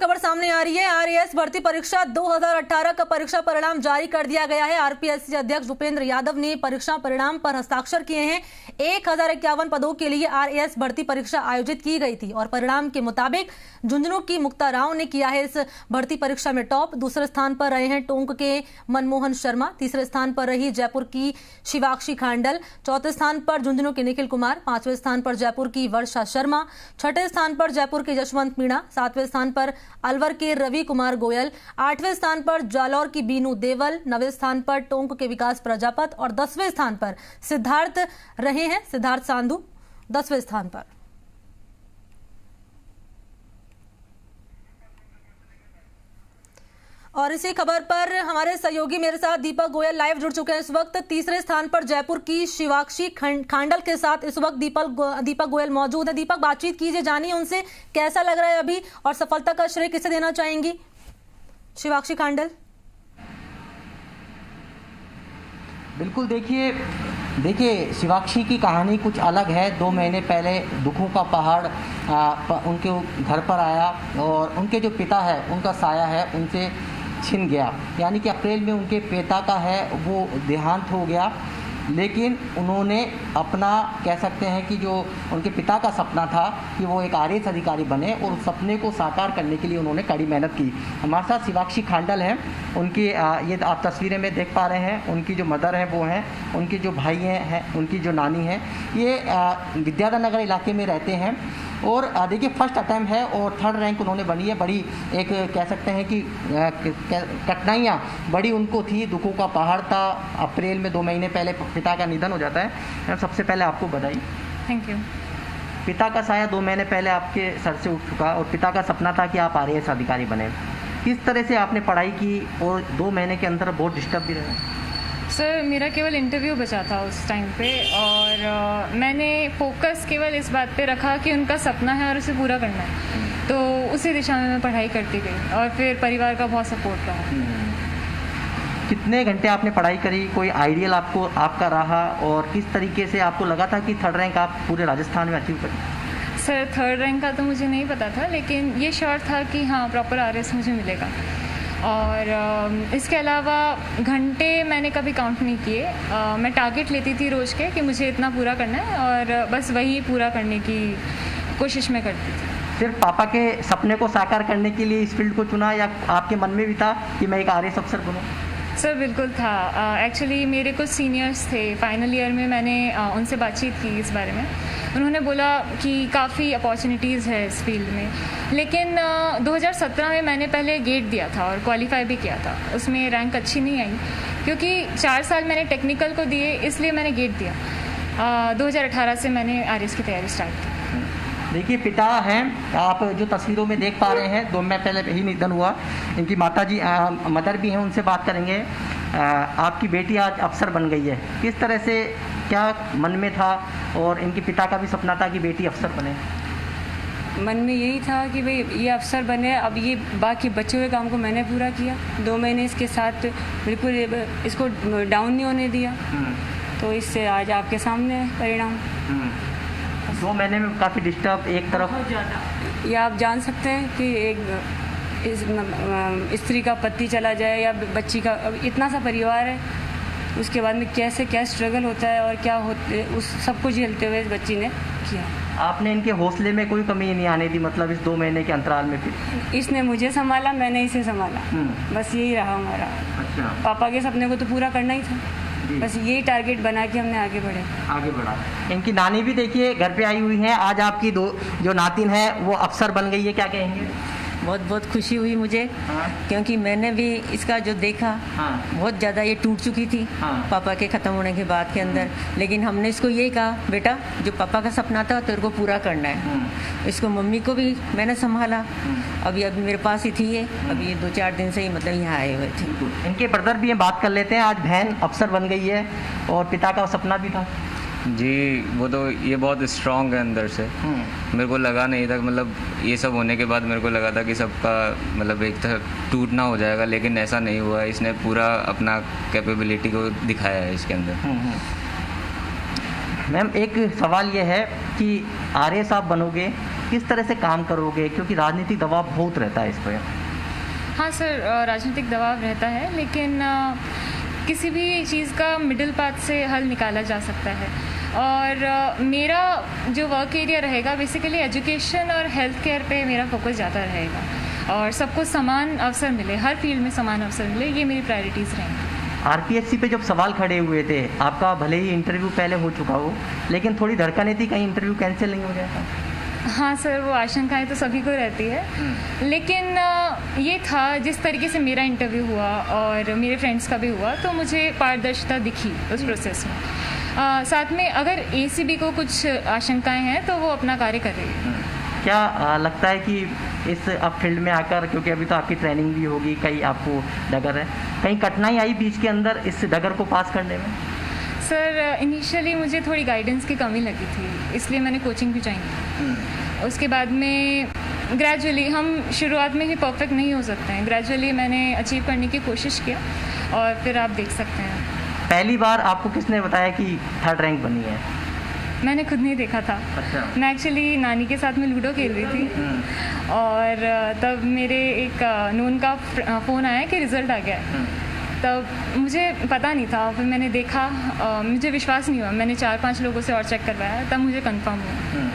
खबर सामने आ रही है। आरएएस भर्ती परीक्षा 2018 का परीक्षा परिणाम जारी कर दिया गया है। आरपीएससी अध्यक्ष भूपेंद्र यादव ने परीक्षा परिणाम पर हस्ताक्षर किए हैं। 1051 पदों के लिए आरएएस भर्ती परीक्षा आयोजित की गई थी और परिणाम के मुताबिक झुंझुनू की मुक्ता राव ने किया है इस भर्ती परीक्षा में टॉप। दूसरे स्थान पर रहे हैं टोंक के मनमोहन शर्मा, तीसरे स्थान पर रही जयपुर की शिवाक्षी खांडल, चौथे स्थान पर झुंझुनू के निखिल कुमार, पांचवें स्थान पर जयपुर की वर्षा शर्मा, छठे स्थान पर जयपुर के जशवंत मीणा, सातवें स्थान पर अलवर के रवि कुमार गोयल, आठवें स्थान पर जालौर की बीनू देवल, नवें स्थान पर टोंक के विकास प्रजापत और 10वें स्थान पर सिद्धार्थ रहे हैं सिद्धार्थ सांधु 10वें स्थान पर। और इसी खबर पर हमारे सहयोगी मेरे साथ दीपक गोयल लाइव जुड़ चुके हैं इस वक्त। तीसरे स्थान पर जयपुर की शिवाक्षी खांडल के साथ इस वक्त दीपक गोयल मौजूद है। दीपक, बातचीत कीजिए, जानिए उनसे कैसा लग रहा है अभी और सफलता का श्रेय किसे देना चाहेंगी शिवाक्षी खांडल? बिल्कुल, देखिए शिवाक्षी की कहानी कुछ अलग है। 2 महीने पहले दुखों का पहाड़ उनके घर पर आया और उनके जो पिता है उनका साया है उनसे छिन गया, यानी कि अप्रैल में उनके पिता का है वो देहांत हो गया। लेकिन उन्होंने अपना कह सकते हैं कि जो उनके पिता का सपना था कि वो एक आरएएस अधिकारी बने और उस सपने को साकार करने के लिए उन्होंने कड़ी मेहनत की। हमारे साथ शिवाक्षी खांडल हैं, उनकी ये आप तस्वीरें में देख पा रहे हैं। उनकी जो मदर है वो हैं, उनके जो भाई हैं उनकी जो नानी है, ये विद्याधर नगर इलाके में रहते हैं। और देखिए फर्स्ट अटैम्प्ट है और 3rd रैंक उन्होंने बनी है। बड़ी एक कह सकते हैं कि कठिनाइयाँ बड़ी उनको थी, दुखों का पहाड़ था। अप्रैल में 2 महीने पहले पिता का निधन हो जाता है। सबसे पहले आपको बधाई। Thank you. पिता का साया 2 महीने पहले आपके सर से उठ चुका और पिता का सपना था कि आप आरएएस अधिकारी बने। किस तरह से आपने पढ़ाई की और 2 महीने के अंदर बहुत डिस्टर्ब भी रहे? सर, मेरा केवल इंटरव्यू बचा था उस टाइम पे और मैंने फोकस केवल इस बात पे रखा कि उनका सपना है और उसे पूरा करना है, तो उसी दिशा में मैं पढ़ाई करती गई और फिर परिवार का बहुत सपोर्ट रहा। कितने घंटे आपने पढ़ाई करी? कोई आइडियल आपका रहा और किस तरीके से आपको लगा था कि 3rd रैंक आप पूरे राजस्थान में अचीव करें? सर, 3rd रैंक का तो मुझे नहीं पता था, लेकिन ये श्योर था कि हाँ प्रॉपर आरएएस मुझे मिलेगा। और इसके अलावा घंटे मैंने कभी काउंट नहीं किए। मैं टारगेट लेती थी रोज़ के कि मुझे इतना पूरा करना है और बस वही पूरा करने की कोशिश मैं करती थी। सिर्फ पापा के सपने को साकार करने के लिए इस फील्ड को चुना या आपके मन में भी था कि मैं एक आरएएस अफसर बनूं? सर बिल्कुल था। एक्चुअली मेरे कुछ सीनियर्स थे, फाइनल ईयर में मैंने उनसे बातचीत की इस बारे में। उन्होंने बोला कि काफ़ी अपॉर्चुनिटीज़ है इस फील्ड में, लेकिन 2017 में मैंने पहले गेट दिया था और क्वालिफाई भी किया था। उसमें रैंक अच्छी नहीं आई क्योंकि 4 साल मैंने टेक्निकल को दिए, इसलिए मैंने गेट दिया। 2018 से मैंने आरएएस की तैयारी स्टार्ट की। देखिए पिता हैं, आप जो तस्वीरों में देख पा रहे हैं, 2 महीने पहले ही निधन हुआ। इनकी माताजी मदर भी हैं, उनसे बात करेंगे। आपकी बेटी आज अफसर बन गई है, किस तरह से, क्या मन में था? और इनके पिता का भी सपना था कि बेटी अफसर बने। मन में यही था कि भाई ये अफसर बने। अब ये बाकी बचे हुए काम को मैंने पूरा किया। 2 महीने इसके साथ बिल्कुल इसको डाउन नहीं होने दिया, तो इससे आज आपके सामने परिणाम। 2 महीने में काफ़ी डिस्टर्ब एक तरफ। बहुत ज़्यादा। या आप जान सकते हैं कि एक स्त्री का पति चला जाए या बच्ची का, इतना सा परिवार है, उसके बाद में कैसे क्या स्ट्रगल होता है और क्या होते, उस सब कुछ झेलते हुए इस बच्ची ने किया। आपने इनके हौसले में कोई कमी नहीं आने दी, मतलब इस 2 महीने के अंतराल में? फिर इसने मुझे संभाला, मैंने इसे संभाला, बस यही रहा हमारा। अच्छा। पापा के सपने को तो पूरा करना ही था, बस यही टारगेट बना के हमने आगे बढ़ा। इनकी नानी भी देखिए घर पे आई हुई हैं। आज आपकी जो नातिन है वो अफसर बन गई है, क्या कहेंगे? बहुत बहुत खुशी हुई मुझे। क्योंकि मैंने भी इसका जो देखा, बहुत ज़्यादा ये टूट चुकी थी पापा के ख़त्म होने के बाद के अंदर। लेकिन हमने इसको यही कहा, बेटा जो पापा का सपना था तेरे को पूरा करना है। इसको मम्मी को भी मैंने संभाला, अभी मेरे पास ही थी ये, अभी 2-4 दिन से ही मतलब यहाँ आए हुए थे। इनके ब्रदर भी हैं, बात कर लेते हैं। आज बहन अफसर बन गई है और पिता का सपना भी था। जी, वो तो ये बहुत स्ट्रॉन्ग है अंदर से। मेरे को लगा नहीं था, मतलब ये सब होने के बाद मेरे को लगा था कि सबका मतलब एक तरह टूटना हो जाएगा, लेकिन ऐसा नहीं हुआ। इसने पूरा अपना कैपेबिलिटी को दिखाया है इसके अंदर। मैम एक सवाल ये है कि आरएएस आप बनोगे किस तरह से काम करोगे, क्योंकि राजनीतिक दबाव बहुत रहता है इस पर? हाँ सर, राजनीतिक दबाव रहता है, लेकिन किसी भी चीज़ का मिडिल पाथ से हल निकाला जा सकता है। और मेरा जो वर्क एरिया रहेगा बेसिकली एजुकेशन और हेल्थ केयर पे मेरा फोकस ज़्यादा रहेगा, और सबको समान अवसर मिले, हर फील्ड में समान अवसर मिले, ये मेरी प्रायोरिटीज़ रहेंगी। आरपीएससी पे जब सवाल खड़े हुए थे, आपका भले ही इंटरव्यू पहले हो चुका हो, लेकिन थोड़ी धड़कनें थी कहीं इंटरव्यू कैंसिल नहीं हो जाएगा? हाँ सर, वो आशंकाएं तो सभी को रहती है, लेकिन ये था जिस तरीके से मेरा इंटरव्यू हुआ और मेरे फ्रेंड्स का भी हुआ, तो मुझे पारदर्शिता दिखी उस प्रोसेस में। साथ में अगर एसीबी को कुछ आशंकाएं हैं तो वो अपना कार्य कर रही है। क्या लगता है कि इस अब फील्ड में आकर, क्योंकि अभी तो आपकी ट्रेनिंग भी होगी, कहीं आपको डगर है, कहीं कठिनाई आई बीच के अंदर इस डगर को पास करने में? सर इनिशियली मुझे थोड़ी गाइडेंस की कमी लगी थी, इसलिए मैंने कोचिंग भी ज्वाइन की। उसके बाद में ग्रेजुअली, हम शुरुआत में ही परफेक्ट नहीं हो सकते हैं, ग्रेजुअली मैंने अचीव करने की कोशिश किया और फिर आप देख सकते हैं। पहली बार आपको किसने बताया कि 3rd रैंक बनी है? मैंने खुद नहीं देखा था। अच्छा। मैं एक्चुअली नानी के साथ में लूडो खेल रही थी और तब मेरे एक नोन का फ़ोन आया कि रिज़ल्ट आ गया है। तब मुझे पता नहीं था, फिर मैंने देखा, मुझे विश्वास नहीं हुआ, मैंने 4-5 लोगों से और चेक करवाया, तब मुझे कंफर्म हुआ।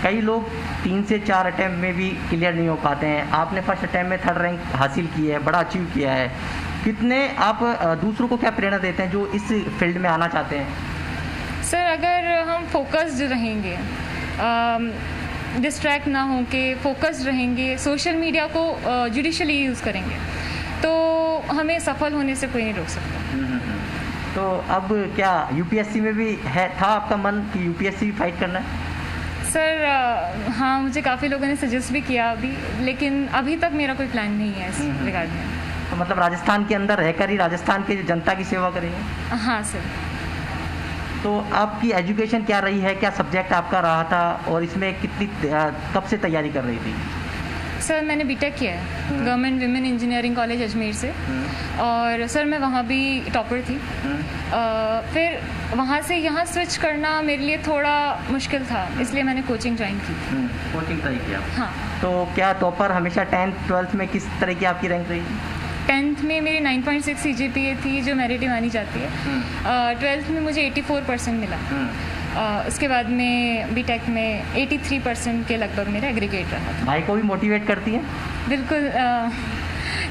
कई लोग 3 से 4 अटैम्प्ट में भी क्लियर नहीं हो पाते हैं, आपने फर्स्ट अटैम्प्ट में 3rd रैंक हासिल की है, बड़ा अचीव किया है। कितने आप दूसरों को क्या प्रेरणा देते हैं जो इस फील्ड में आना चाहते हैं? सर अगर हम फोकस्ड रहेंगे, डिस्ट्रैक्ट ना हो के फोकस्ड रहेंगे, सोशल मीडिया को जुडिशली यूज़ करेंगे, तो हमें सफल होने से कोई नहीं रोक सकता। तो अब क्या यूपीएससी में भी था आपका मन कि यूपीएससी फाइट करना है? सर हाँ, मुझे काफ़ी लोगों ने सजेस्ट भी किया अभी, लेकिन अभी तक मेरा कोई प्लान नहीं है इस रिगार्ड में। तो मतलब राजस्थान के अंदर रहकर ही राजस्थान के जनता की सेवा करेंगे? हाँ सर। तो आपकी एजुकेशन क्या रही है, क्या सब्जेक्ट आपका रहा था, और इसमें कितनी कब से तैयारी कर रही थी? सर मैंने बीटेक किया है government women engineering college Ajmer से, और सर मैं वहाँ भी टॉपर थी। फिर वहाँ से यहाँ स्विच करना मेरे लिए थोड़ा मुश्किल था, इसलिए मैंने कोचिंग ज्वाइन की। कोचिंग ट्राई किया? हाँ। तो क्या टॉपर हमेशा 10th 12th में किस तरह की आपकी रैंक रही? 10th में मेरी 9.6 CGPA थी, जो मेरिट मानी जाती है। 12th में मुझे 84% मिला। उसके बाद में बीटेक में 83% के लगभग मेरा एग्रीगेट रहा था। भाई को भी मोटिवेट करती हैं? बिल्कुल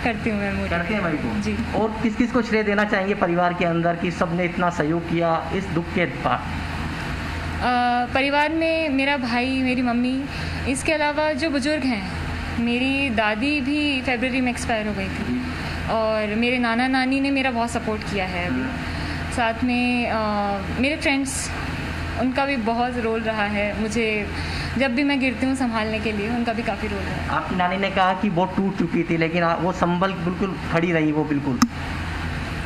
करती हूँ मैं। करते हैं भाई को? जी। और किस किस को श्रेय देना चाहेंगे परिवार के अंदर कि सबने इतना सहयोग किया इस दुख के बाद? परिवार में मेरा भाई, मेरी मम्मी, इसके अलावा जो बुजुर्ग हैं, मेरी दादी भी फरवरी में एक्सपायर हो गई थी, और मेरे नाना नानी ने मेरा बहुत सपोर्ट किया है अभी। साथ में मेरे फ्रेंड्स, उनका भी बहुत रोल रहा है, मुझे जब भी मैं गिरती हूँ संभालने के लिए उनका भी काफ़ी रोल है। आपकी नानी ने कहा कि वो टूट चुकी थी, लेकिन वो संभल बिल्कुल खड़ी रही, वो बिल्कुल।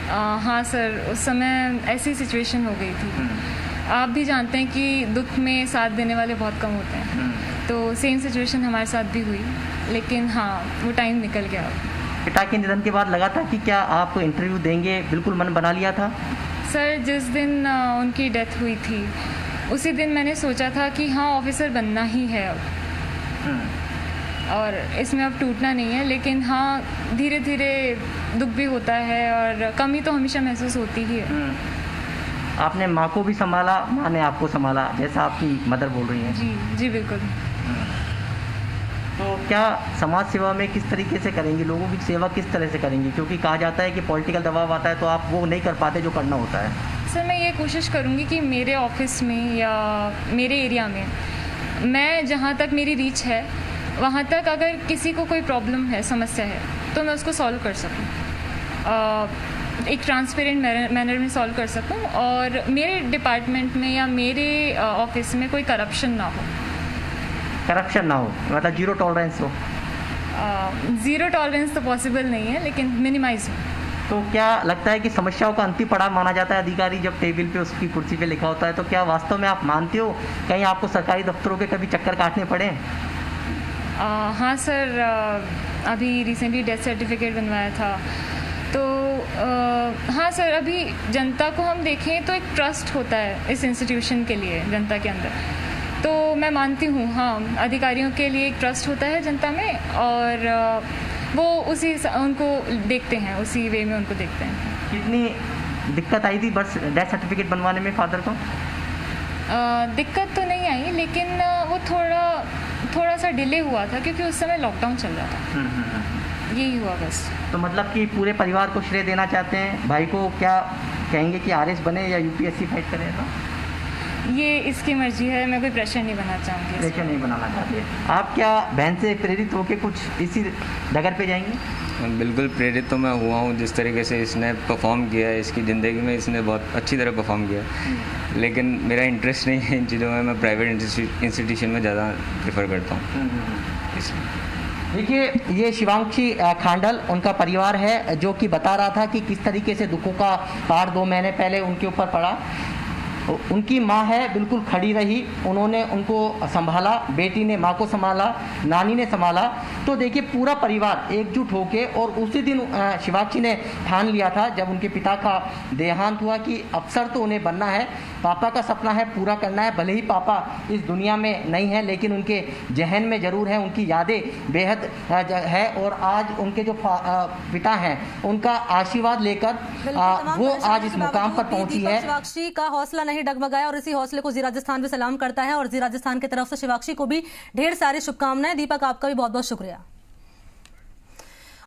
हाँ सर, उस समय ऐसी सिचुएशन हो गई थी। आप भी जानते हैं कि दुख में साथ देने वाले बहुत कम होते हैं, तो सेम सिचुएशन हमारे साथ भी हुई, लेकिन हाँ वो टाइम निकल गया। पिता के निधन के बाद लगा था कि क्या आप इंटरव्यू देंगे, बिल्कुल मन बना लिया था? सर जिस दिन उनकी डेथ हुई थी उसी दिन मैंने सोचा था कि हाँ ऑफिसर बनना ही है अब, और इसमें अब टूटना नहीं है। लेकिन हाँ धीरे धीरे दुख भी होता है और कमी तो हमेशा महसूस होती ही है। आपने माँ को भी संभाला, माँ ने आपको संभाला, जैसा आपकी मदर बोल रही हैं। जी जी बिल्कुल। तो क्या समाज सेवा में किस तरीके से करेंगी, लोगों की सेवा किस तरह से करेंगी? क्योंकि कहा जाता है कि पॉलिटिकल दबाव आता है तो आप वो नहीं कर पाते जो करना होता है। सर मैं ये कोशिश करूँगी कि मेरे ऑफिस में या मेरे एरिया में, मैं जहाँ तक मेरी रीच है वहाँ तक अगर किसी को कोई प्रॉब्लम है, समस्या है, तो मैं उसको सॉल्व कर सकूँ, एक ट्रांसपेरेंट मैनर में सॉल्व कर सकूँ, और मेरे डिपार्टमेंट में या मेरे ऑफिस में कोई करप्शन ना हो। करप्शन ना हो मतलब जीरो टॉलरेंस हो? ज़ीरो टॉलरेंस तो पॉसिबल नहीं है, लेकिन मिनिमाइज हो। तो क्या लगता है कि समस्याओं का अंतिम पड़ाव माना जाता है अधिकारी जब टेबल पे उसकी कुर्सी पे लिखा होता है? तो क्या वास्तव में आप मानते हो कहीं आपको सरकारी दफ्तरों के कभी चक्कर काटने पड़े? हाँ सर, अभी रिसेंटली डेथ सर्टिफिकेट बनवाया था, तो हाँ सर, अभी जनता को हम देखें तो एक ट्रस्ट होता है इस इंस्टीट्यूशन के लिए जनता के अंदर, तो मैं मानती हूँ हाँ, अधिकारियों के लिए एक ट्रस्ट होता है जनता में, और वो उसी उनको देखते हैं, उसी वे में उनको देखते हैं। कितनी दिक्कत आई थी बर्थ डेथ सर्टिफिकेट बनवाने में फादर को? दिक्कत तो नहीं आई, लेकिन वो थोड़ा सा डिले हुआ था क्योंकि उस समय लॉकडाउन चल रहा था। यही हुआ बस। तो मतलब कि पूरे परिवार को श्रेय देना चाहते हैं, भाई को क्या कहेंगे कि आरएस बने या यूपीएससी फाइट करें? ये इसकी मर्जी है, मैं कोई प्रेशर नहीं बनाना चाहूँगी। प्रेशर नहीं बनाना चाहते। आप क्या बहन से प्रेरित होकर कुछ इसी डगर पे जाएंगे? बिल्कुल प्रेरित तो मैं हुआ हूँ, जिस तरीके से इसने परफॉर्म किया है इसकी ज़िंदगी में, इसने बहुत अच्छी तरह परफॉर्म किया, लेकिन मेरा इंटरेस्ट नहीं है इन चीज़ों में। मैं प्राइवेट इंस्टीट्यूशन में ज़्यादा प्रेफर करता हूँ इसलिए। देखिए, ये शिवांक्षी खांडल उनका परिवार है जो कि बता रहा था कि किस तरीके से दुखों का पहाड़ 2 महीने पहले उनके ऊपर पड़ा। उनकी माँ है बिल्कुल खड़ी रही, उन्होंने उनको संभाला, बेटी ने माँ को संभाला, नानी ने संभाला। तो देखिए पूरा परिवार एकजुट होके, और उसी दिन शिवांक्षी ने ठान लिया था जब उनके पिता का देहांत हुआ कि अफसर तो उन्हें बनना है, पापा का सपना है पूरा करना है। भले ही पापा इस दुनिया में नहीं है लेकिन उनके जहन में ज़रूर है, उनकी यादें बेहद है। और आज उनके जो पिता हैं उनका आशीर्वाद लेकर वो आज इस मुकाम पर पहुंची है। शिवांक्षी का हौसला नहीं डगमगाया और इसी हौसले को जी राजस्थान भी सलाम करता है, और जी राजस्थान की तरफ से शिवांक्षी को भी ढेर सारी शुभकामनाएं। दीपक, आपका भी बहुत बहुत शुक्रिया।